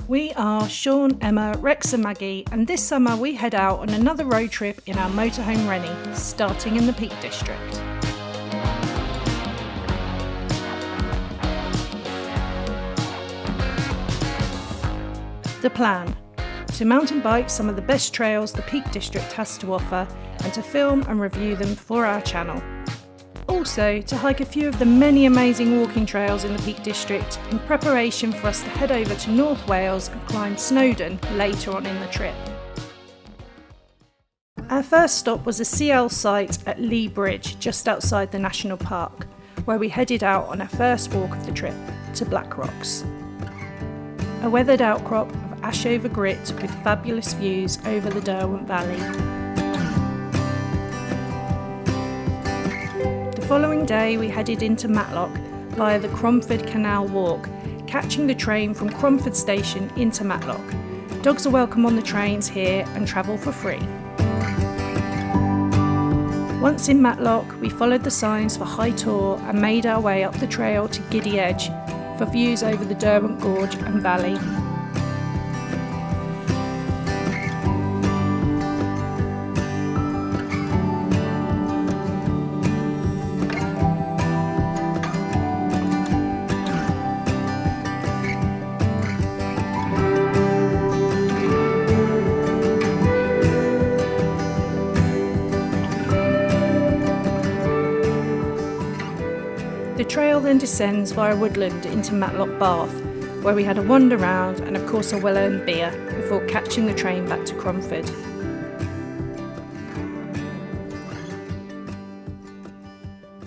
We are Sean, Emma, Rex and Maggie, and this summer we head out on another road trip in our motorhome Rennie, starting in the Peak District. The plan: to mountain bike some of the best trails the Peak District has to offer and to film and review them for our channel. Also to hike a few of the many amazing walking trails in the Peak District in preparation for us to head over to North Wales and climb Snowdon later on in the trip. Our first stop was a CL site at Lee Bridge just outside the National Park, where we headed out on our first walk of the trip to Black Rocks. A weathered outcrop of ash over grit with fabulous views over the Derwent Valley. The following day we headed into Matlock via the Cromford Canal Walk, catching the train from Cromford Station into Matlock. Dogs are welcome on the trains here and travel for free. Once in Matlock, we followed the signs for High Tor and made our way up the trail to Giddy Edge for views over the Derwent Gorge and Valley. The trail then descends via woodland into Matlock Bath, where we had a wander round and of course a well-earned beer before catching the train back to Cromford.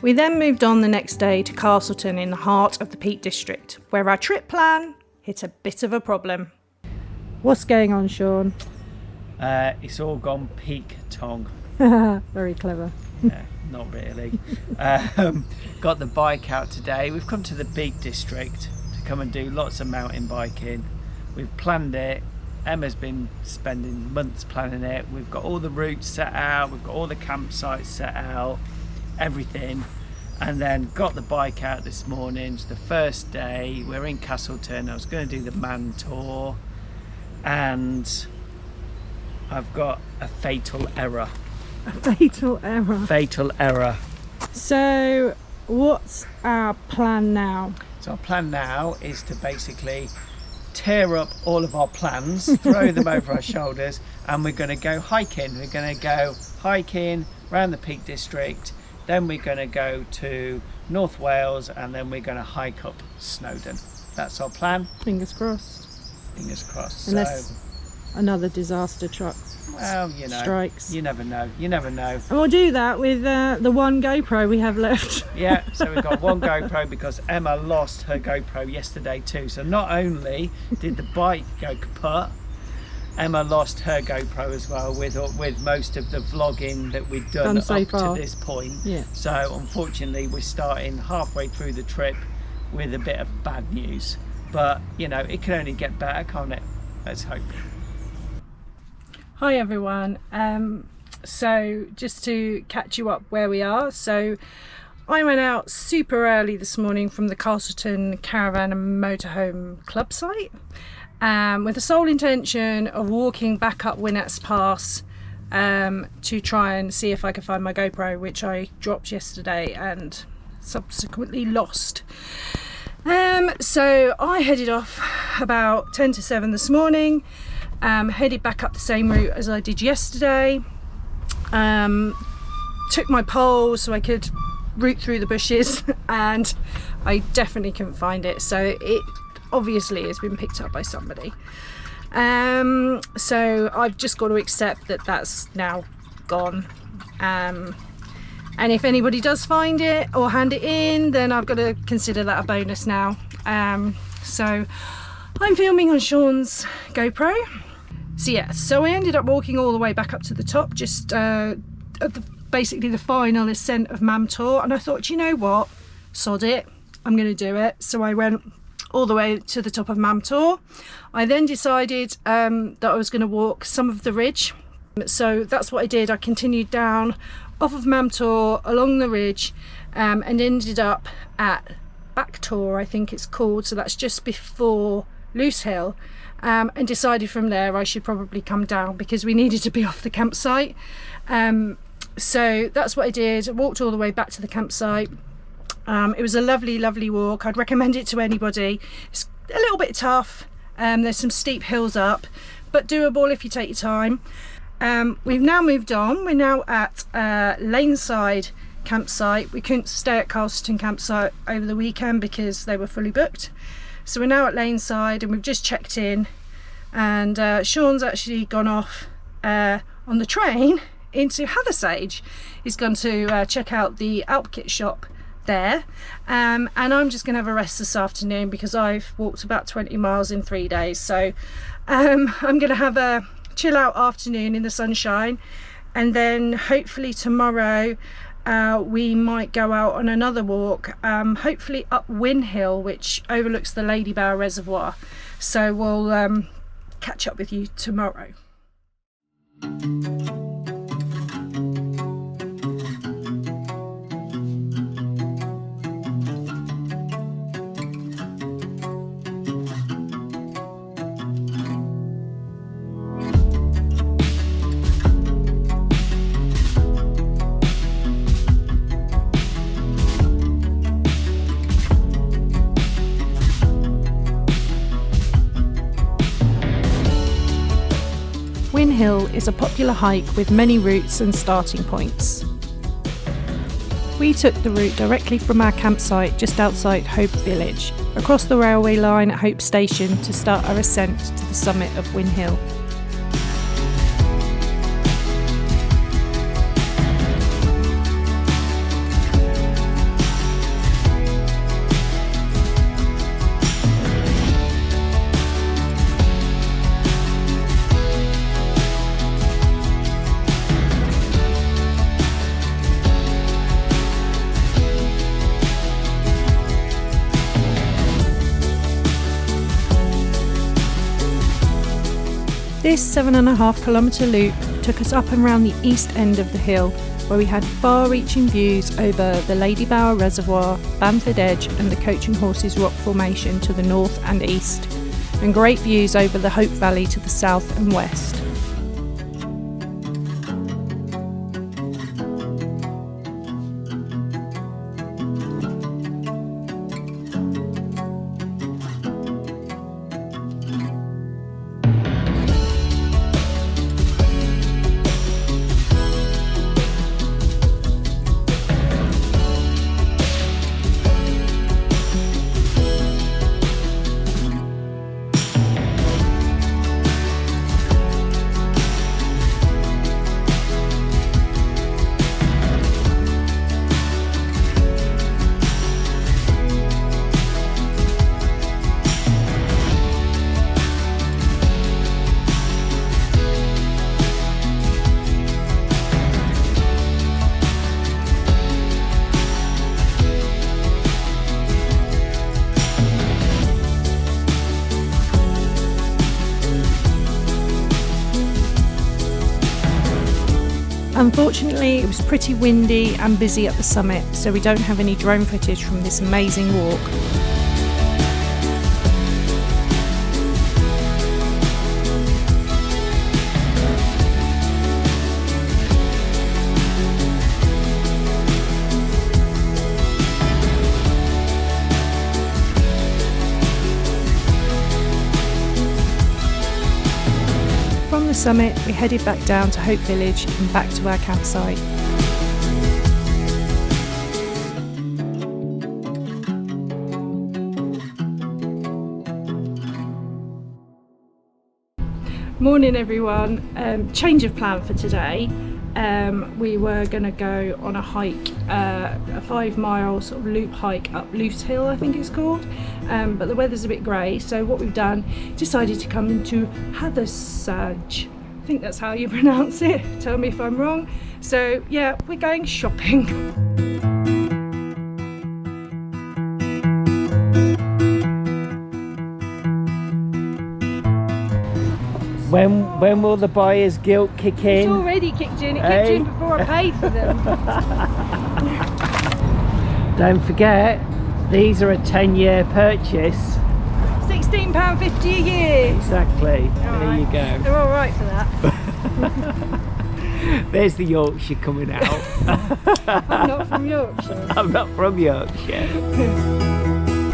We then moved on the next day to Castleton in the heart of the Peak District, where our trip plan hit a bit of a problem. What's going on, Sean? It's all gone Peak Tong. Very clever. Yeah, not really. Got the bike out today. We've come to the Peak District to come and do lots of mountain biking. We've planned it. Emma's been spending months planning it. We've got all the routes set out. We've got all the campsites set out, everything. And then got the bike out this morning. It's the first day. We're in Castleton. I was going to do the Man Tour and I've got a fatal error. A fatal error. Fatal error. So what's our plan now? So our plan now is to basically tear up all of our plans, throw them over our shoulders, and we're going to go hiking. We're going to go hiking around the Peak District, then we're going to go to North Wales, and then we're going to hike up Snowdon. That's our plan. Fingers crossed. Fingers crossed. Unless another disaster truck strikes. You never know. You never know. And we'll do that with the one GoPro we have left. Yeah, so we've got one GoPro because Emma lost her GoPro yesterday too. So not only did the bike go kaput, Emma lost her GoPro as well with most of the vlogging that we've done so up far to this point. Yeah. So unfortunately we're starting halfway through the trip with a bit of bad news. But you know, it can only get better, can't it? Let's hope. Hi everyone, so just to catch you up where we are, so I went out super early this morning from the Castleton Caravan and Motorhome club site with the sole intention of walking back up Winnet's Pass to try and see if I could find my GoPro, which I dropped yesterday and subsequently lost. So I headed off about 10 to 7 this morning. Headed back up the same route as I did yesterday. Took my pole so I could route through the bushes and I definitely couldn't find it, so it obviously has been picked up by somebody. So I've just got to accept that that's now gone, and if anybody does find it or hand it in, then I've got to consider that a bonus now. So I'm filming on Sean's GoPro. So yeah, so I ended up walking all the way back up to the top, just at basically the final ascent of Mam Tor, and I thought, you know what, sod it, I'm going to do it. So I went all the way to the top of Mam Tor. I then decided that I was going to walk some of the ridge, so that's what I did. I continued down off of Mam Tor along the ridge and ended up at Back Tor, I think it's called, so that's just before Loose Hill. and decided from there I should probably come down because we needed to be off the campsite. So that's what I did. I walked all the way back to the campsite. It was a lovely walk. I'd recommend it to anybody. It's a little bit tough. There's some steep hills up, but doable if you take your time. We've now moved on. We're now at Laneside campsite. We couldn't stay at Castleton campsite over the weekend because they were fully booked. So we're now at Laneside and we've just checked in, and Sean's actually gone off on the train into Hathersage. He's gone to check out the Alp Kit shop there, and I'm just gonna have a rest this afternoon because I've walked about 20 miles in 3 days. So I'm gonna have a chill out afternoon in the sunshine, and then hopefully tomorrow we might go out on another walk, hopefully up Win Hill, which overlooks the Lady Bower Reservoir. So we'll catch up with you tomorrow. Win Hill is a popular hike with many routes and starting points. We took the route directly from our campsite just outside Hope Village, across the railway line at Hope Station to start our ascent to the summit of Win Hill. This 7.5 kilometre loop took us up and round the east end of the hill, where we had far-reaching views over the Lady Bower Reservoir, Bamford Edge and the Coach and Horses Rock Formation to the north and east, and great views over the Hope Valley to the south and west. Unfortunately, it was pretty windy and busy at the summit, so we don't have any drone footage from this amazing walk. From the summit, we headed back down to Hope Village and back to our campsite. Morning everyone, change of plan for today. We were going to go on a hike, a 5-mile sort of loop hike up Loose Hill, I think it's called, but the weather's a bit grey, so what we've done, decided to come into Hathersage. I think that's how you pronounce it, tell me if I'm wrong. So yeah, we're going shopping. When will the buyer's guilt kick in? It's already kicked in. It kicked in before I paid for them. Don't forget, these are a 10-year purchase. £16.50 a year. Exactly. All There right. you go. They're all right for that. There's the Yorkshire coming out. I'm not from Yorkshire. I'm not from Yorkshire.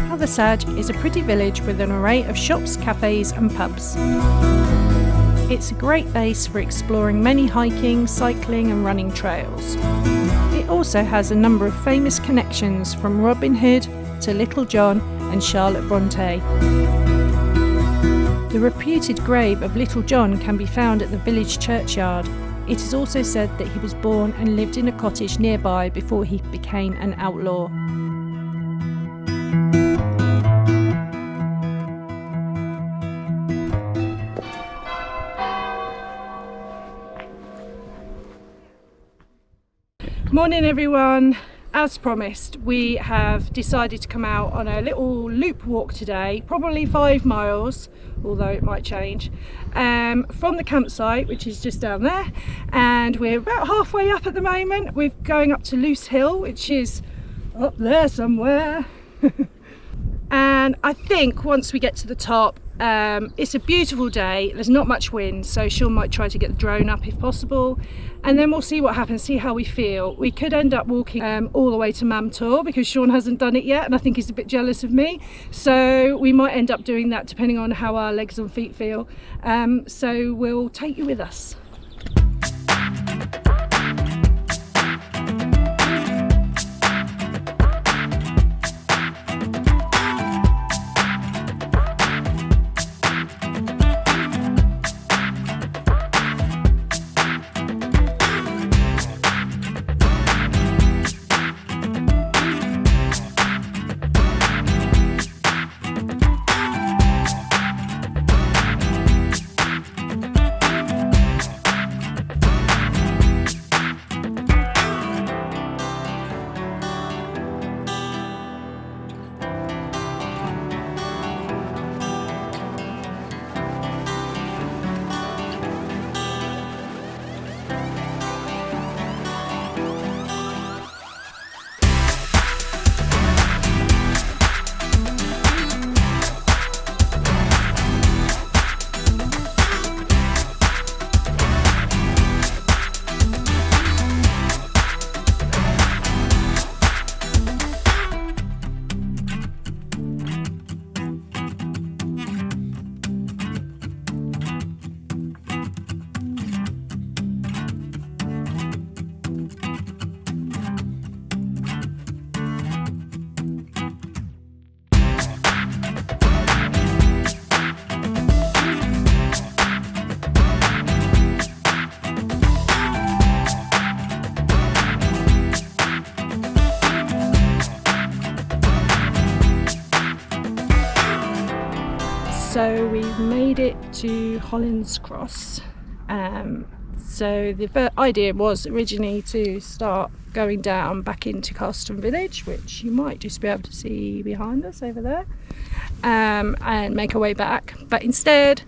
Hathersage is a pretty village with an array of shops, cafes and pubs. It's a great base for exploring many hiking, cycling and running trails. It also has a number of famous connections from Robin Hood to Little John and Charlotte Bronte. The reputed grave of Little John can be found at the village churchyard. It is also said that he was born and lived in a cottage nearby before he became an outlaw. Morning everyone. As promised, we have decided to come out on a little loop walk today, probably 5 miles, although it might change, from the campsite, which is just down there, and we're about halfway up at the moment. We're going up to Loose Hill, which is up there somewhere. And I think once we get to the top, it's a beautiful day, there's not much wind, so Sean might try to get the drone up if possible, and then we'll see what happens, see how we feel. We could end up walking all the way to Mamtor because Sean hasn't done it yet and I think he's a bit jealous of me, so we might end up doing that depending on how our legs and feet feel. So we'll take you with us. So we've made it to Hollands Cross. So the idea was originally to start going down back into Castleton Village, which you might just be able to see behind us over there, and make our way back. But instead,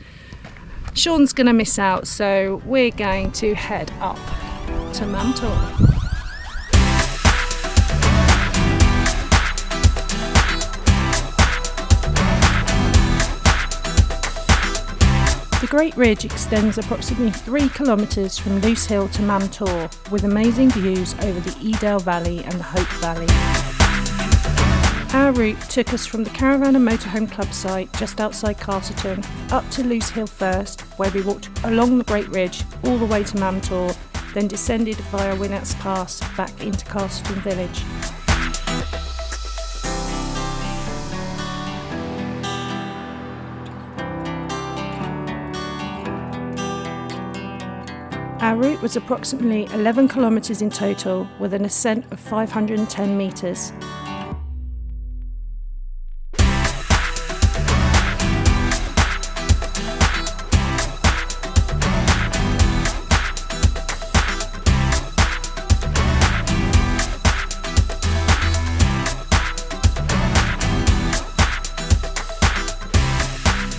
Sean's going to miss out, so we're going to head up to Mamtor. The Great Ridge extends approximately 3 kilometres from Loose Hill to Mamtor, with amazing views over the Edale Valley and the Hope Valley. Our route took us from the Caravan and Motorhome Club site just outside Castleton up to Loose Hill first, where we walked along the Great Ridge all the way to Mamtor, then descended via Winnats Pass back into Castleton Village. Our route was approximately 11 kilometres in total, with an ascent of 510 metres.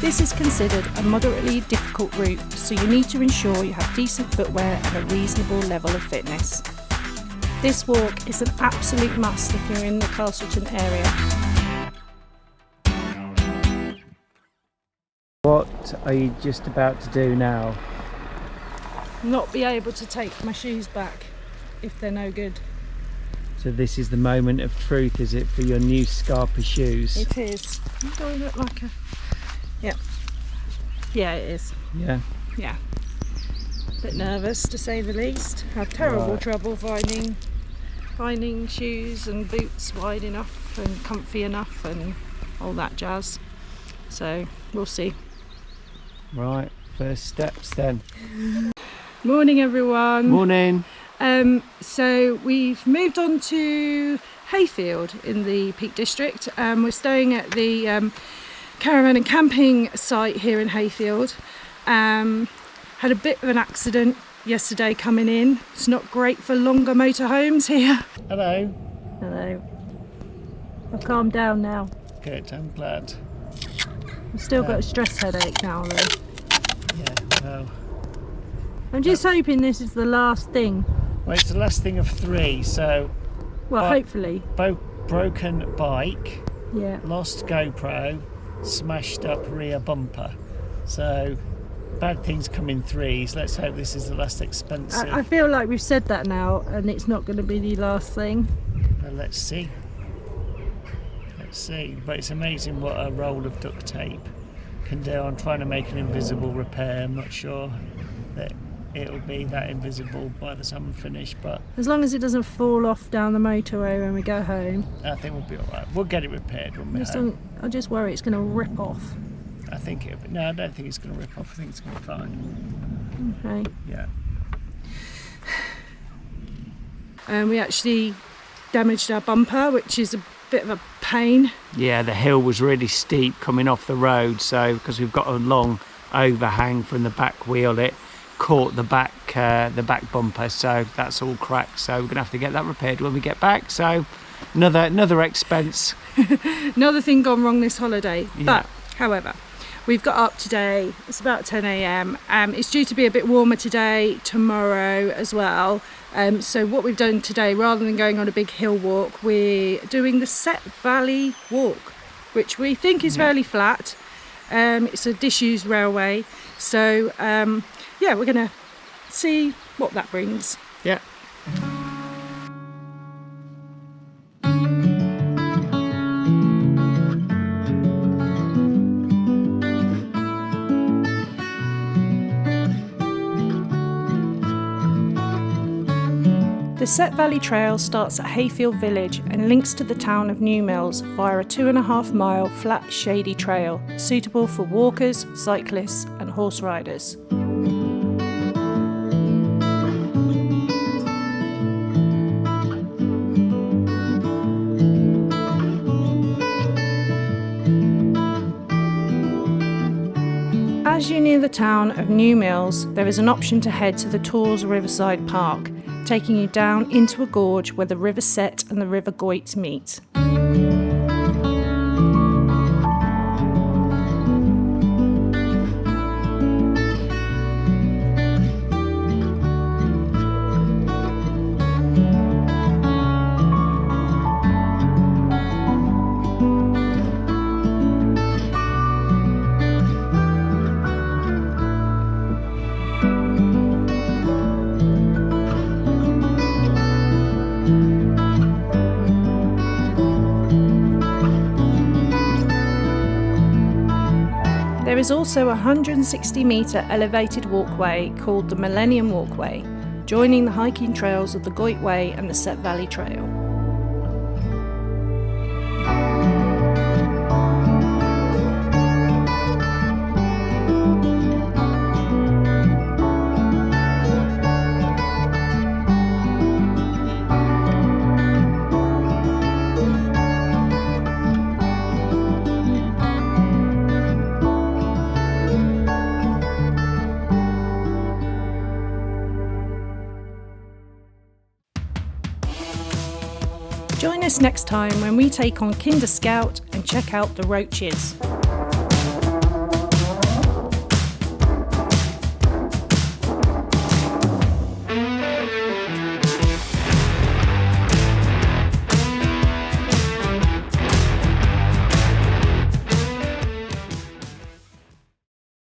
This is considered a moderately difficult route, so you need to ensure you have decent footwear and a reasonable level of fitness. This walk is an absolute must if you're in the Castleton area. What are you just about to do now? Not be able to take my shoes back if they're no good. So this is the moment of truth, is it, for your new Scarpa shoes? It is. Do I look like a... Yeah. Yeah, it is. Yeah. Yeah. Bit nervous, to say the least. Had terrible trouble finding shoes and boots wide enough and comfy enough and all that jazz. So we'll see. Right, first steps then. Morning, everyone. Morning. So we've moved on to Hayfield in the Peak District. We're staying at the caravan and camping site here in Hayfield. Had a bit of an accident yesterday coming in. It's not great for longer motorhomes here. Hello. Hello. I've calmed down now. Good, I'm glad. I've still got a stress headache now though. Yeah, well. I'm just hoping this is the last thing. Well, it's the last thing of 3, so... Well, hopefully. Broken bike, Yeah. lost GoPro, smashed up rear bumper. So, bad things come in 3s. Let's hope this is the last expensive. I feel like we've said that now and it's not going to be the last thing. Well, let's see. Let's see. But it's amazing what a roll of duct tape can do. I'm trying to make an invisible repair. I'm not sure that it'll be that invisible by the time I'm finished, but As long as it doesn't fall off down the motorway when we go home. I think we'll be alright. We'll get it repaired when we're Just home. I just worry it's going to rip off. I think it'll be... No, I don't think it's going to rip off. I think it's going to be fine. Okay. Yeah. We actually damaged our bumper, which is a bit of a pain. Yeah, the hill was really steep coming off the road, so because we've got a long overhang from the back wheel, it caught the back bumper, so that's all cracked. So we're gonna have to get that repaired when we get back. So another expense. Another thing gone wrong this holiday. Yeah. But however, we've got up today. It's about 10 a.m. It's due to be a bit warmer today, tomorrow as well. So what we've done today, rather than going on a big hill walk, we're doing the Set Valley walk, which we think is fairly flat. It's a disused railway. So yeah, we're gonna see what that brings. Yeah. The Set Valley Trail starts at Hayfield Village and links to the town of New Mills via a 2.5 mile flat shady trail suitable for walkers, cyclists and horse riders. As you near the town of New Mills, there is an option to head to the Tors Riverside Park, taking you down into a gorge where the River Set and the River Goit meet. There is also a 160 metre elevated walkway called the Millennium Walkway, joining the hiking trails of the Goit Way and the Set Valley Trail. Join us next time when we take on Kinder Scout and check out the roaches.